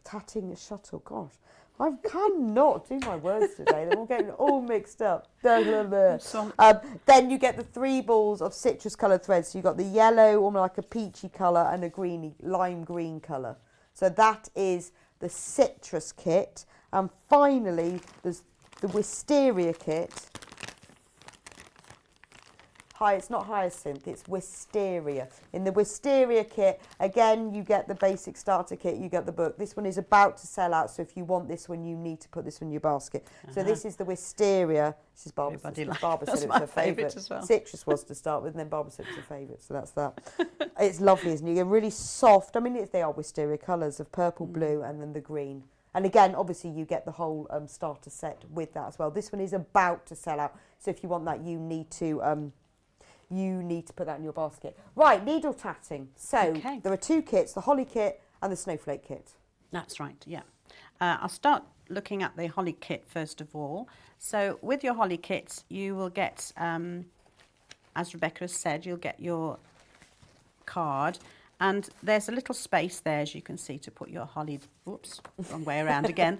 tatting shuttle. Gosh, I cannot do my words today. They're all getting all mixed up. Then you get the 3 balls of citrus coloured threads. So you've got the yellow, almost like a peachy colour, and a greeny, lime green colour. So that is the citrus kit. And finally, there's the wisteria kit. It's not hyacinth, it's wisteria. In the wisteria kit, again, you get the basic starter kit, you get the book. This one is about to sell out, so if you want this one, you need to put this one in your basket. So this is the wisteria. This is Barbara. Barbara said it was her favourite. As well. Citrus was to start with, and then Barbara said it was her favourite, so that's that. It's lovely, isn't it? You're really soft. I mean, they are wisteria colours of purple, blue, and then the green. And again, obviously, you get the whole starter set with that as well. This one is about to sell out, so if you want that, you need to put that in your basket. Right, needle tatting. So there are 2 kits, the holly kit and the snowflake kit. That's right, yeah. I'll start looking at the holly kit first of all. So with your holly kits, you will get, as Rebecca has said, you'll get your card, and there's a little space there, as you can see, to put your holly, whoops, wrong way around again.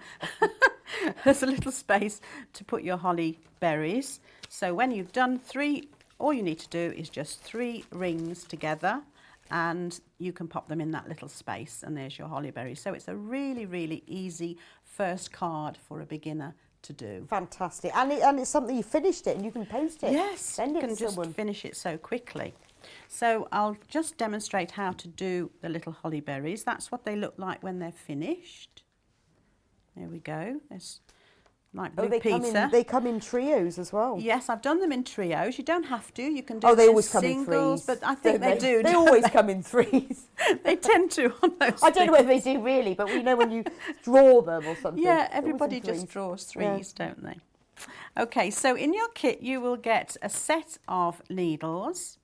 There's a little space to put your holly berries. So when you've done 3, all you need to do is just 3 rings together, and you can pop them in that little space, and there's your holly berry. So it's a really, really easy first card for a beginner to do. Fantastic. And it's something you finished it and you can post it. Yes, Send you it can to just someone. finish it so quickly. So I'll just demonstrate how to do the little holly berries. That's what they look like when they're finished. There we go. There's like blue pizza. They come in trios as well. Yes, I've done them in trios. You don't have to. You can do them they always in come singles, in 3s. but I think they do. They always come in 3s. They tend to on those I don't know whether they do really, but we know when you draw them or something. Yeah, they're always in everybody 3s. just draws 3s, don't they? Okay, so in your kit you will get a set of needles,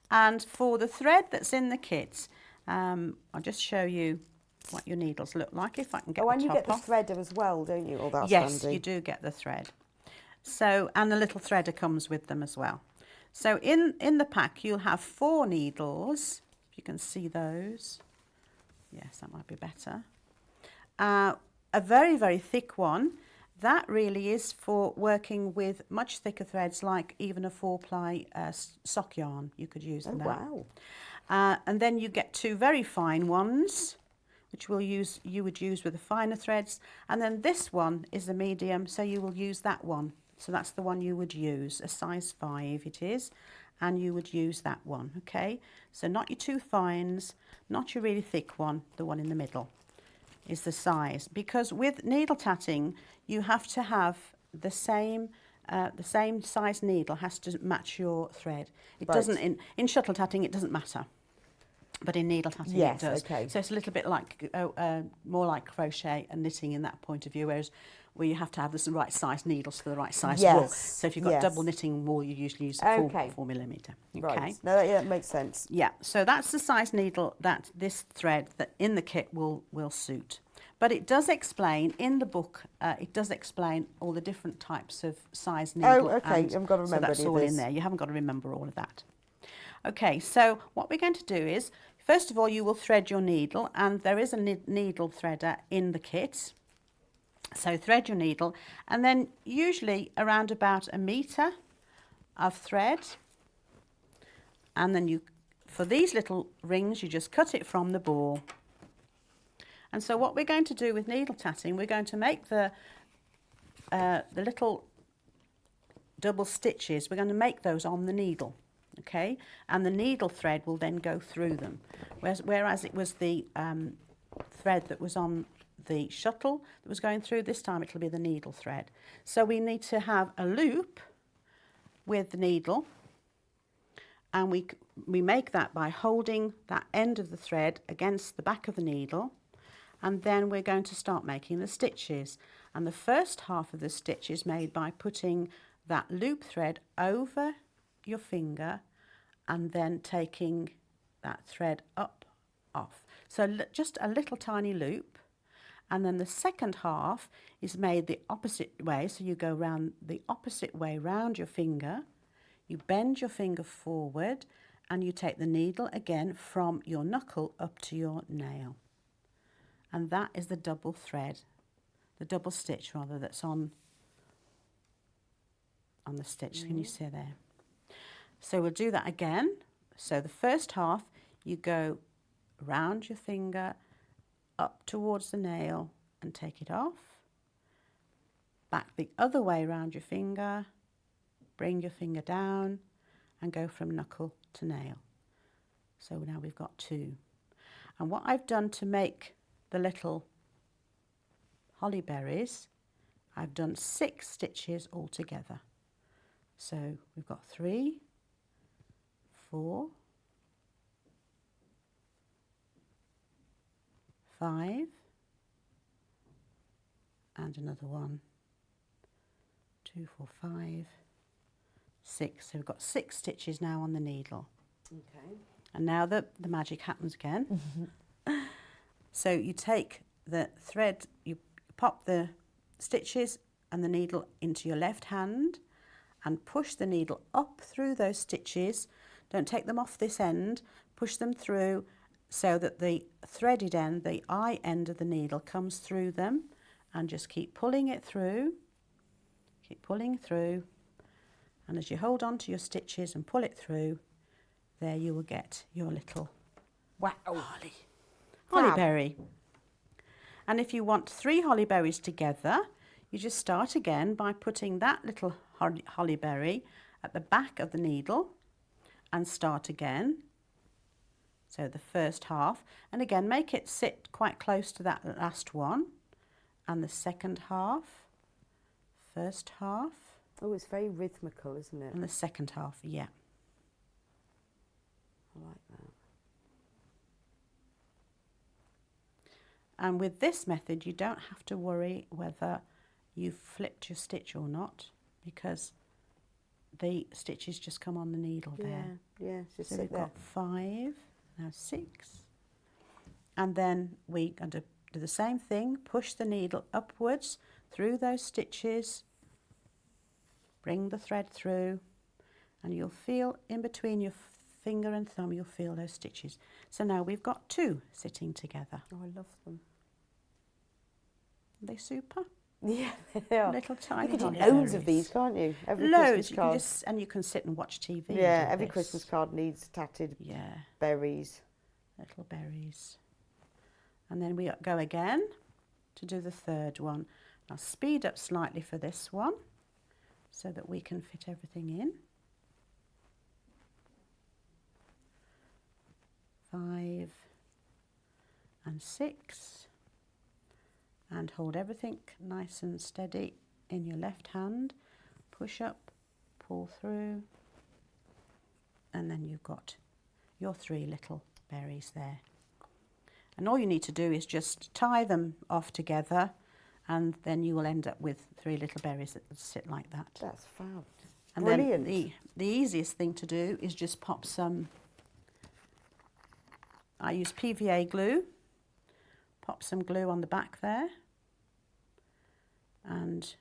and for the thread that's in the kit, I'll just show you what your needles look like, if I can get the top off. And you get the threader as well, don't you? Oh, that's yes, handy. you do get the thread. So, and the little threader comes with them as well. So in the pack you'll have 4 needles, if you can see those. Yes, that might be better. A very, very thick one. that really is for working with much thicker threads, like even a 4-ply sock yarn. You could use for that. Wow. And then you get 2 very fine ones, which you would use with the finer threads. And then this one is the medium, so you will use that one. So that's the one you would use, a size 5 it is, and you would use that one, okay? So not your 2 fines, not your really thick one, the one in the middle is the size. Because with needle tatting, you have to have the same size needle has to match your thread. It doesn't, in shuttle tatting, it doesn't matter. But in needle tatting, Yes, it does. okay. So it's a little bit like, more like crochet and knitting in that point of view, whereas where you have to have the right size needles for the right size wool. Yes, So if you've got yes. double knitting wool, you usually use Okay. 4 millimetre. Okay. Right. No, that makes sense. Yeah, so that's the size needle that this thread that in the kit will suit. But it does explain, in the book, it does explain all the different types of size needle. Oh, okay, you haven't got to remember so that's any of all this. in there. You haven't got to remember all of that. Okay, so what we're going to do is, first of all, you will thread your needle, and there is a needle threader in the kit. So thread your needle, and then usually around about 1 metre of thread. And then you, for these little rings, you just cut it from the ball. And so what we're going to do with needle tatting, we're going to make the little double stitches, we're going to make those on the needle, okay? And the needle thread will then go through them. Whereas it was the thread that was on the shuttle that was going through, this time it'll be the needle thread. So we need to have a loop with the needle, and we make that by holding that end of the thread against the back of the needle, and then we're going to start making the stitches. And the first half of the stitch is made by putting that loop thread over your finger and then taking that thread off. So just a little tiny loop. And then the second half is made the opposite way. So you go round the opposite way round your finger. You bend your finger forward and you take the needle again from your knuckle up to your nail. And that is the double thread, the double stitch rather, that's on the stitch. Can you see there? So we'll do that again. So the first half, you go round your finger up towards the nail and take it off. Back the other way round your finger, bring your finger down and go from knuckle to nail. So now we've got 2. And what I've done to make the little holly berries, I've done 6 stitches altogether. So we've got 3, 4, 5, and another 1, 2, 4, 5, 6. So we've got 6 stitches now on the needle. Okay. And now the magic happens again. So you take the thread, you pop the stitches and the needle into your left hand and push the needle up through those stitches. Don't take them off this end, push them through so that the threaded end, the eye end of the needle, comes through them, and just keep pulling it through, keep pulling through, and as you hold on to your stitches and pull it through, there you will get your little holly berry. And if you want 3 holly berries together, you just start again by putting that little holly berry at the back of the needle and start again. So the first half, and again make it sit quite close to that last one, and the second half, first half. Oh, it's very rhythmical, isn't it? And the second half, yeah. I like that. And with this method, you don't have to worry whether you've flipped your stitch or not, because the stitches just come on the needle there. Yeah, just So sit we've there. got 5, now 6. And then we're going to do the same thing, push the needle upwards through those stitches, bring the thread through, and you'll feel in between your finger and thumb, you'll feel those stitches. So now we've got 2 sitting together. Oh, I love them. Are they super? Yeah, they are. Little tiny You could do holly loads of berries. these, can't you? Every Loads. Christmas You can card. just, and you can sit and watch TV. and Yeah, do every this. Christmas card needs tatted Yeah, berries. little berries. And then we go again to do the third one. I'll speed up slightly for this one so that we can fit everything in. 5 and 6, and hold everything nice and steady in your left hand. Push up, pull through, and then you've got your 3 little berries there. And all you need to do is just tie them off together, and then you will end up with 3 little berries that sit like that. That's fab. And Brilliant. then the easiest thing to do is just pop some, I use PVA glue, pop some glue on the back there, and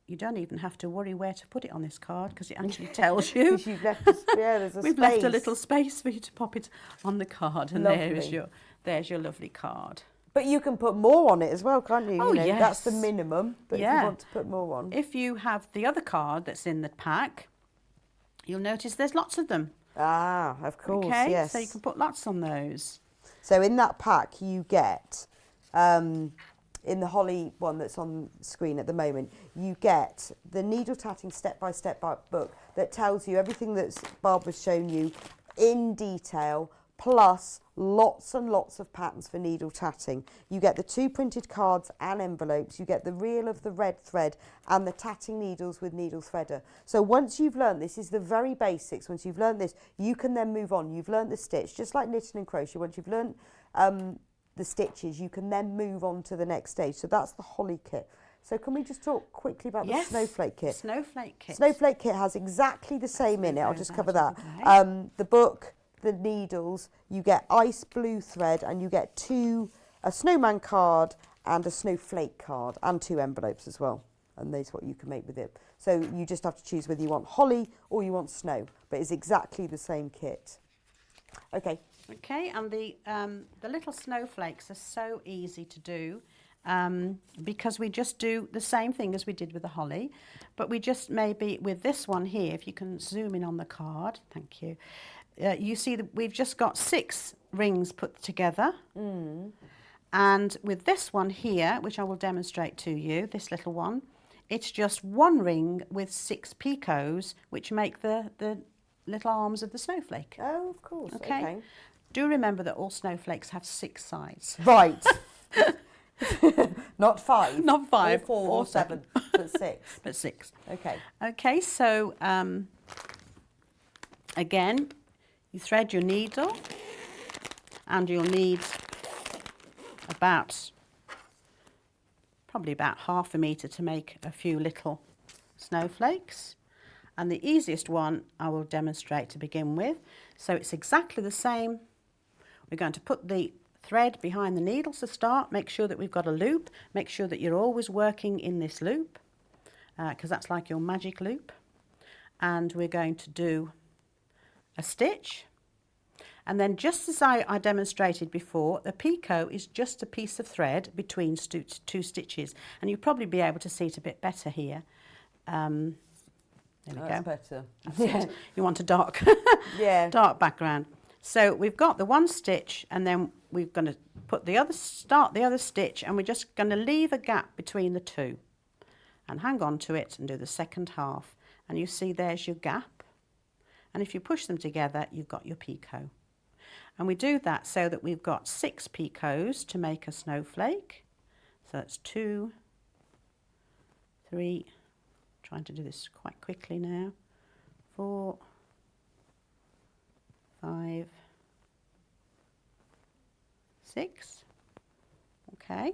you don't even have to worry where to put it on this card because it actually tells you. Because you've left there's a We've space. left a little space for you to pop it on the card, and Lovely. there's your lovely card. But you can put more on it as well, can't you? Oh, You know, That's the yes. minimum. But if Yeah. you want to put more on. If you have the other card that's in the pack, you'll notice there's lots of them. Ah, of course, Okay, yes. so you can put lots on those. So in that pack you get, in the holly one that's on screen at the moment, you get the needle tatting step-by-step book that tells you everything that Barbara's shown you in detail, plus lots and lots of patterns for needle tatting. You get the 2 printed cards and envelopes, you get the reel of the red thread and the tatting needles with needle threader. So once you've learned, this is the very basics, once you've learned this, you can then move on. You've learned the stitch, just like knitting and crochet. Once you've learned the stitches, you can then move on to the next stage. So that's the holly kit. So can we just talk quickly about Yes, the snowflake kit? Snowflake kit. Snowflake kit has exactly the same in it. I'll go just that cover that. today. The book, the needles, you get ice blue thread, and you get a snowman card and a snowflake card, and 2 envelopes as well. And that's what you can make with it. So you just have to choose whether you want holly or you want snow, but it's exactly the same kit. Okay. Okay, and the little snowflakes are so easy to do because we just do the same thing as we did with the holly, but we just maybe with this one here, if you can zoom in on the card, thank you. You see that we've just got 6 rings put together, and with this one here, which I will demonstrate to you, this little one, it's just 1 ring with 6 picots, which make the little arms of the snowflake. Oh, of course. Okay. Do remember that all snowflakes have 6 sides. Right. Not 5. Not 5 Or 4 or or 7, but 6. But 6. Okay. Okay, so again, you thread your needle, and you'll need probably about ½ a metre to make a few little snowflakes. And the easiest one I will demonstrate to begin with. So it's exactly the same. We're going to put the thread behind the needle to start. Make sure that we've got a loop. Make sure that you're always working in this loop because that's like your magic loop. And we're going to do a stitch. And then just as I demonstrated before, the picot is just a piece of thread between 2 stitches. And you'll probably be able to see it a bit better here. There we That's go. better. That's it. You want a dark, dark background. So we've got the 1 stitch, and then we're going to start the other stitch, and we're just going to leave a gap between the 2, and hang on to it and do the second half. And you see there's your gap. And if you push them together, you've got your picot. And we do that so that we've got 6 picots to make a snowflake. So that's 2, 3. Trying to do this quite quickly now. 4, 5, 6. Okay.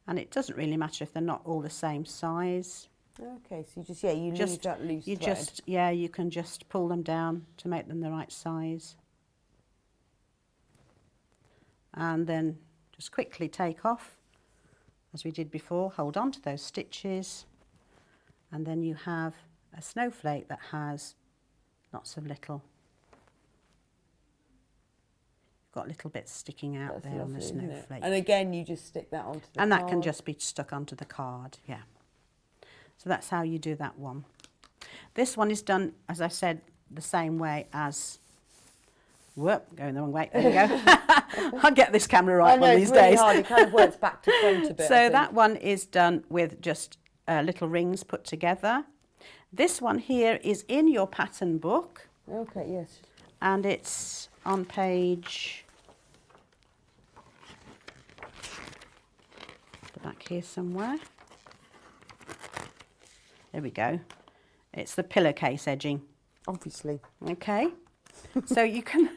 And it doesn't really matter if they're not all the same size. Okay, so you leave that loose thread. You can just pull them down to make them the right size. And then just quickly take off, as we did before. Hold on to those stitches. And then you have a snowflake that has lots of little got little bits sticking out That's there on the lovely, isn't it? snowflake. And again, you just stick that onto the And that can card. just be stuck onto the card, yeah. So that's how you do that one. This one is done, as I said, the same way as... Whoop, going the wrong way. There we go. I'll get this camera right I know, one of it's these really days. hard. It kind of works back to front a bit. I So think. that one is done with just little rings put together. This one here is in your pattern book, Okay, yes. and it's on page... the back here somewhere. There we go. It's the pillowcase edging. Obviously. Okay. So you can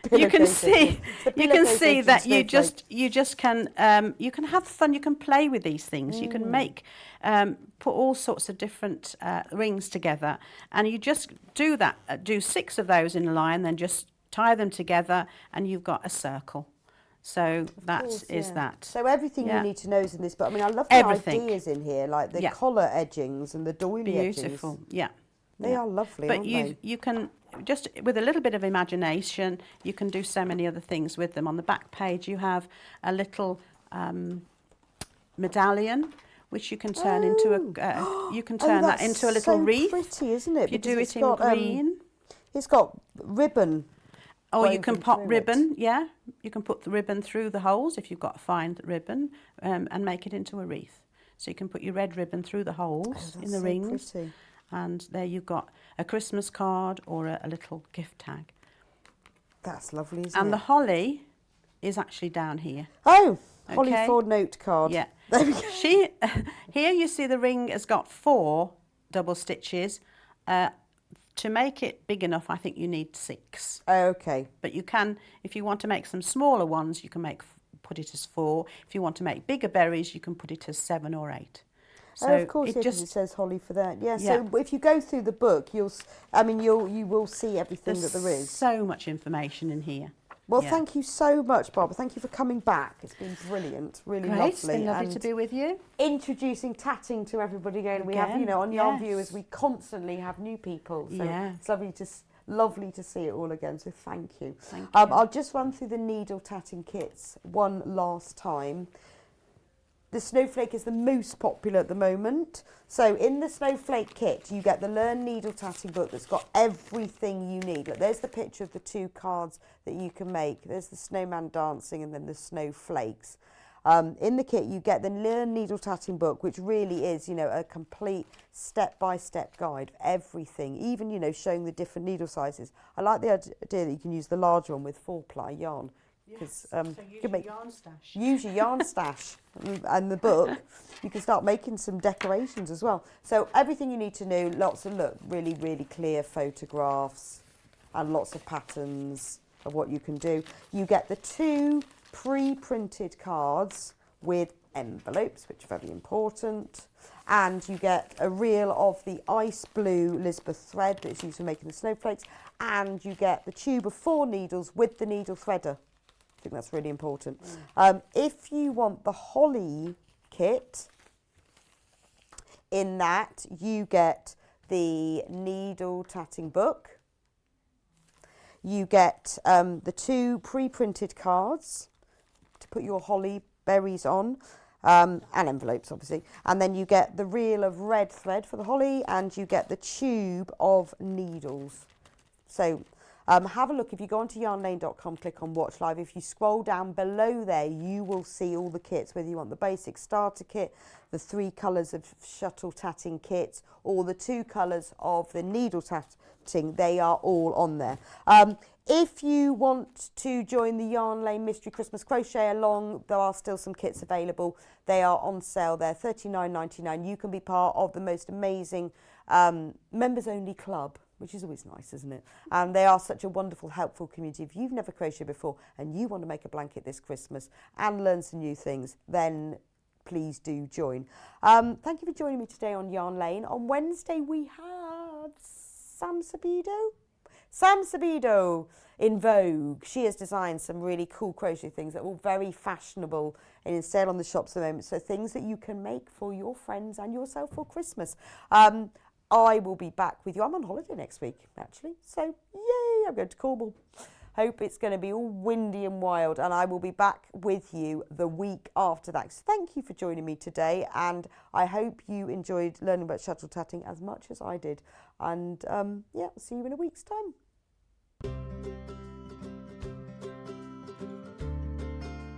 pillowcase see edging. It's the you can pillowcase see edging that you snowflake. just can you can have fun. You can play with these things. You can make put all sorts of different rings together, and you just do that. Do 6 of those in a line, then just tie them together, and you've got a circle. So that is Yeah. that. So everything Yeah. you need to know is in this, but I mean, I love the Everything. ideas in here, like the Yeah. collar edgings and the doily Beautiful. edgings. Yeah. They are lovely, But aren't you can just with a little bit of imagination, you can do so many other things with them. On the back page, you have a little medallion, which you can turn into a. You can turn that into a little so wreath. Pretty, isn't it? If you do Because it in it's got, green. It's got ribbon. Or you can woven pop through ribbon, yeah. You can put the ribbon through the holes if you've got a fine ribbon, and make it into a wreath. So you can put your red ribbon through the holes in the so rings. pretty. And there you've got a Christmas card or a little gift tag. That's lovely, isn't And it? the holly is actually down here. Oh, Holly Okay. Ford note card. Yeah. There we go. Here you see the ring has got 4 double stitches. To make it big enough, I think you need 6. Okay. But you can, if you want to make some smaller ones, you can put it as 4. If you want to make bigger berries, you can put it as 7 or 8. So Oh, of course, it yeah, 'cause just it says Holly for that. Yeah, Yeah. so if you go through the book, you will see everything that there is. so much information in here. Well, Yeah. thank you so much, Barbara. Thank you for coming back. It's been brilliant, really Great, lovely. it's been lovely to and be with you. introducing tatting to everybody again. We have, Again, on Yarn yes. Viewers, we constantly have new people. So Yeah. it's lovely to see it all again. So thank you. Thank you. I'll just run through the needle tatting kits one last time. The snowflake is the most popular at the moment. So in the snowflake kit, you get the Learn Needle Tatting book that's got everything you need. Look, there's the picture of the 2 cards that you can make. There's the snowman dancing and then the snowflakes. In the kit, you get the Learn Needle Tatting book, which really is, a complete step-by-step guide of everything, even, showing the different needle sizes. I like the idea that you can use the larger one with 4-ply yarn. Because you can make yarn stash. use your yarn stash and the book. You can start making some decorations as well. So everything you need to know, lots of really, really clear photographs and lots of patterns of what you can do. You get the 2 pre-printed cards with envelopes, which are very important. And you get a reel of the ice blue Lisbeth thread that's used for making the snowflakes. And you get the tube of 4 needles with the needle threader. I think that's really important. If you want the holly kit, in that you get the needle tatting book. You get the 2 pre-printed cards to put your holly berries on, and envelopes obviously. And then you get the reel of red thread for the holly, and you get the tube of needles. So have a look. If you go onto yarnlane.com, click on Watch Live. If you scroll down below there, you will see all the kits, whether you want the basic starter kit, the 3 colours of Shuttle tatting kit, or the 2 colours of the needle tatting. They are all on there. If you want to join the Yarn Lane Mystery Christmas Crochet Along, there are still some kits available. They are on sale. They're $39.99. You can be part of the most amazing members-only club, which is always nice, isn't it? And they are such a wonderful, helpful community. If you've never crocheted before and you want to make a blanket this Christmas and learn some new things, then please do join. Thank you for joining me today on Yarn Lane. On Wednesday, we had Sam Sabido in Vogue. She has designed some really cool crochet things that are all very fashionable and in sale on the shops at the moment. So things that you can make for your friends and yourself for Christmas. I will be back with you. I'm on holiday next week, actually. So, yay, I'm going to Cornwall. Hope it's going to be all windy and wild, and I will be back with you the week after that. So thank you for joining me today, and I hope you enjoyed learning about shuttle tatting as much as I did. And yeah, see you in a week's time.